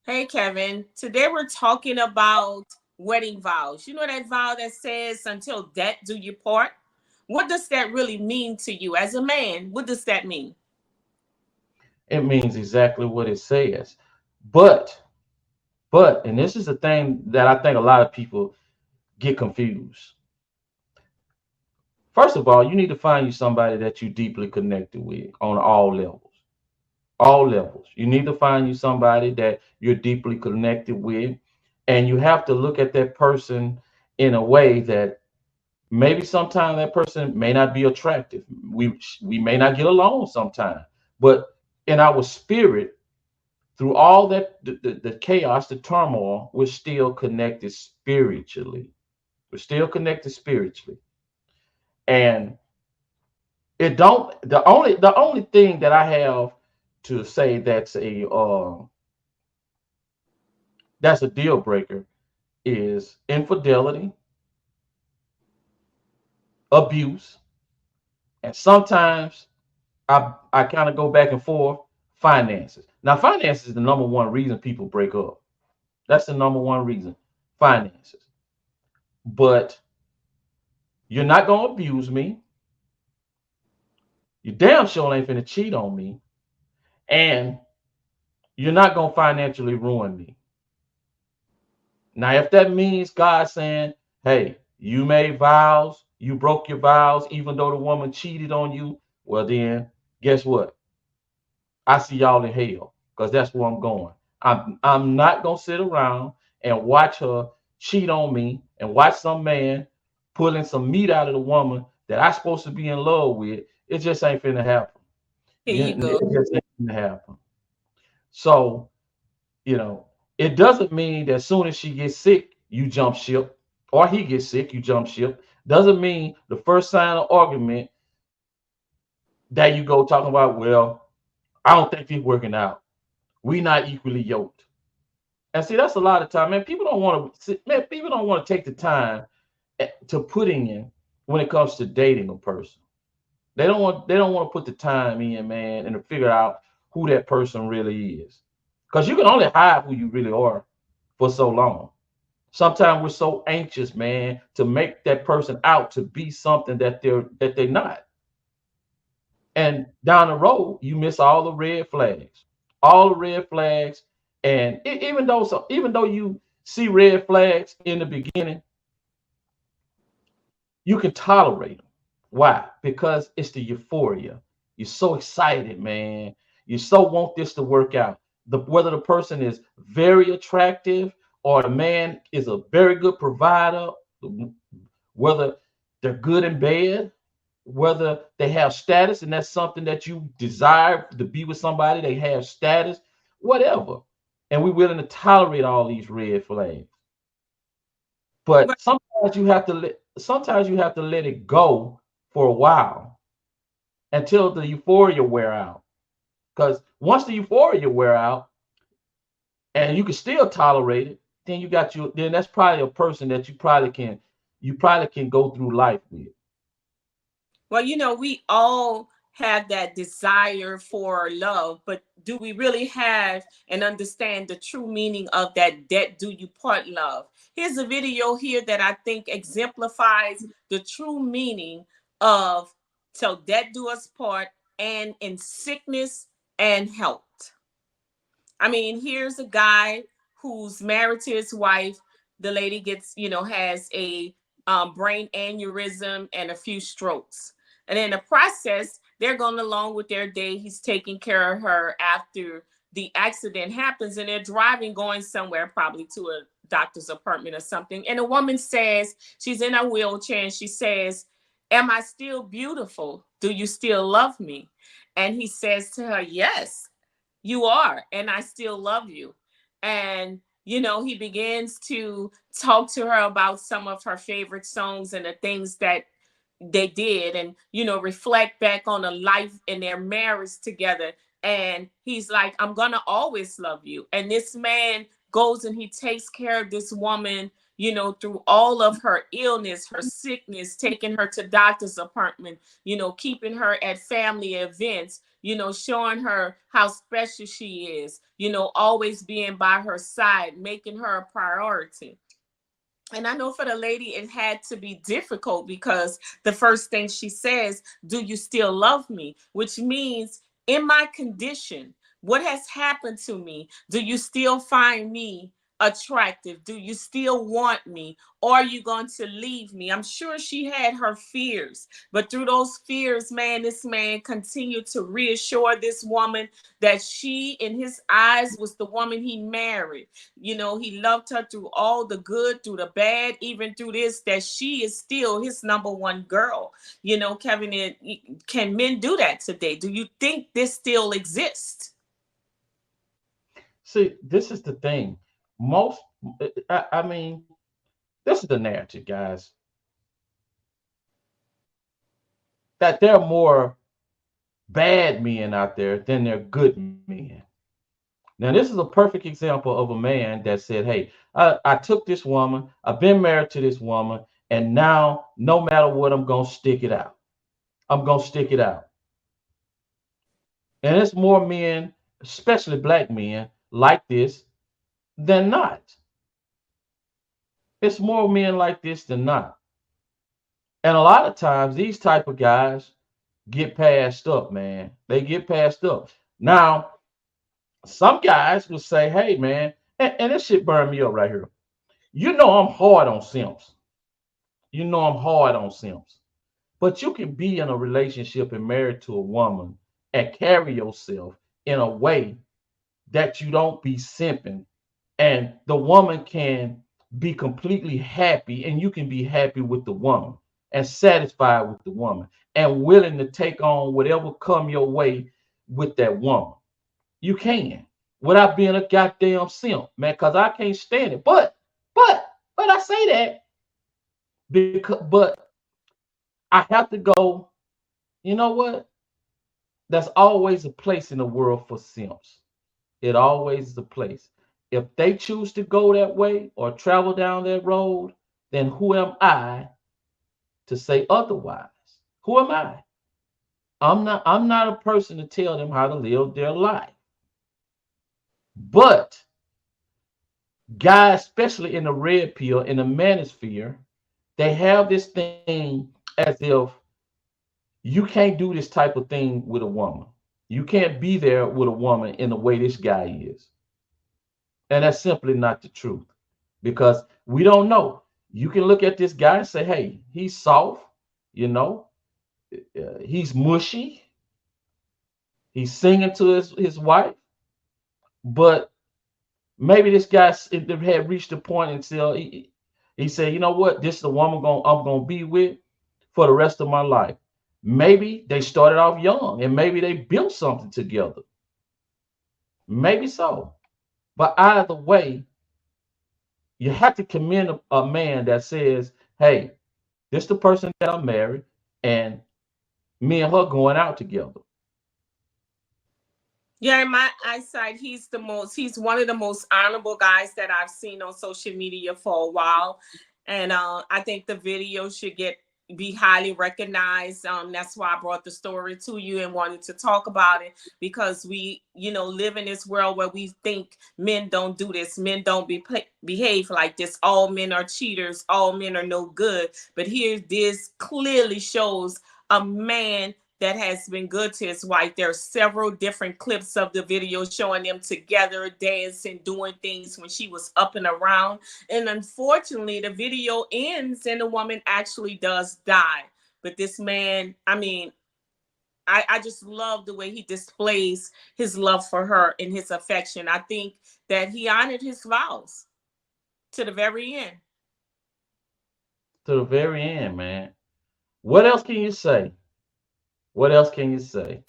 Hey, Kevin. Today we're talking about wedding vows. You know that vow that says, until death do you part? What does that really mean to you as a man? What does that mean? It means exactly what it says. But, and this is the thing that I think a lot of people get confused. First of all, you need to find you somebody that you deeply connected with on all levels. All levels. You need to find you somebody that you're deeply connected with, and you have to look at that person in a way that maybe sometimes that person may not be attractive. We may not get along sometimes, but in our spirit, through all that the chaos, the turmoil, we're still connected spiritually. We're still connected spiritually, and it don't. The only thing that I have to say that's a deal breaker is infidelity, abuse, and sometimes I kind of go back and forth. Finances. Now, finances is the number one reason people break up. That's the number one reason. Finances. But you're not gonna abuse me. You damn sure ain't finna cheat on me, and you're not gonna financially ruin me. Now, if that means God saying, "Hey, you made vows, you broke your vows, even though the woman cheated on you," well then, guess what? I see y'all in hell because that's where I'm going. I'm not gonna sit around and watch her cheat on me and watch some man pulling some meat out of the woman that I supposed to be in love with. It just ain't finna happen. Here you go. It just ain't finna happen. So you know, it doesn't mean that as soon as she gets sick, you jump ship, or he gets sick, you jump ship. Doesn't mean the first sign of argument that you go talking about, well, I don't think he's working out. We not equally yoked. And see, that's a lot of time, man. People don't want to, man. People don't want to take the time to putting in when it comes to dating a person. They don't want. They don't want to put the time in, man, and to figure out who that person really is. Because you can only hide who you really are for so long. Sometimes we're so anxious, man, to make that person out to be something that they're not. And down the road, you miss all the red flags. And even though you see red flags in the beginning, you can tolerate them. Why? Because it's the euphoria. You're so excited, man. You so want this to work out. Whether the person is very attractive or the man is a very good provider, whether they're good in bed, whether they have status, and that's something that you desire to be with somebody, they have status, whatever. And we're willing to tolerate all these red flags. Right. But sometimes you have to let it go for a while until the euphoria wear out. Because once the euphoria wear out and you can still tolerate it, then that's probably a person that you probably can go through life with. Well, we all have that desire for love, but do we really have and understand the true meaning of that debt do you part love? Here's a video here that I think exemplifies the true meaning of till debt do us part and in sickness and health. I mean, here's a guy who's married to his wife. The lady has a brain aneurysm and a few strokes. And in the process, they're going along with their day. He's taking care of her after the accident happens, and they're driving, going somewhere, probably to a doctor's appointment or something. And a woman says, she's in a wheelchair, and she says, "Am I still beautiful? Do you still love me?" And he says to her, "Yes, you are, and I still love you." And he begins to talk to her about some of her favorite songs and the things that they did, and reflect back on a life in their marriage together. And he's like, "I'm gonna always love you." And this man goes and he takes care of this woman, through all of her illness, her sickness, taking her to doctor's appointment, keeping her at family events, showing her how special she is, always being by her side, making her a priority. And I know for the lady, it had to be difficult because the first thing she says, "Do you still love me?" Which means, in my condition, what has happened to me? Do you still find me attractive? Do you still want me? Or are you going to leave me? I'm sure she had her fears, but through those fears, man, this man continued to reassure this woman that she, in his eyes, was the woman he married. He loved her through all the good, through the bad, even through this, that she is still his number one girl. Kevin, can men do that today? Do you think this still exists? See, this is the thing. Most, I mean, this is the narrative, guys, that there are more bad men out there than there are good men. Now, this is a perfect example of a man that said, "Hey, I took this woman, I've been married to this woman, and now no matter what, I'm going to stick it out. I'm going to stick it out." And it's more men, especially black men, like this than not. It's more men like this than not. And a lot of times, these type of guys get passed up, man. They get passed up. Now, some guys will say, "Hey, man," and this shit burned me up right here. You know I'm hard on simps. You know I'm hard on simps. But you can be in a relationship and married to a woman and carry yourself in a way that you don't be simping, and the woman can be completely happy, and you can be happy with the woman and satisfied with the woman and willing to take on whatever come your way with that woman. You can, without being a goddamn simp, man, because I can't stand it. But I say that but I have to go, you know what? There's always a place in the world for simps. It always is a place. If they choose to go that way or travel down that road, then who am I to say otherwise? Who am I? I'm not a person to tell them how to live their life. But guys, especially in the red pill, in the manosphere, they have this thing as if you can't do this type of thing with a woman. You can't be there with a woman in the way this guy is. And that's simply not the truth because we don't know. You can look at this guy and say, "Hey, he's soft, you know, he's mushy, he's singing to his wife, but maybe this guy had reached a point until he said, you know what, this is the woman I'm gonna be with for the rest of my life. Maybe they started off young and maybe they built something together. Maybe so. But either way, you have to commend a man that says, "Hey, this the person that I'm married, and me and her going out together." Yeah, in my eyesight, he's one of the most honorable guys that I've seen on social media for a while. And I think the video should be highly recognized. That's why I brought the story to you and wanted to talk about it, because we, live in this world where we think men don't do this, men don't behave like this, all men are cheaters, all men are no good. But here, this clearly shows a man that has been good to his wife. There are several different clips of the video showing them together, dancing, doing things when she was up and around. And unfortunately, the video ends and the woman actually does die. But this man, I mean, I just love the way he displays his love for her and his affection. I think that he honored his vows to the very end. To the very end, man. What else can you say? What else can you say?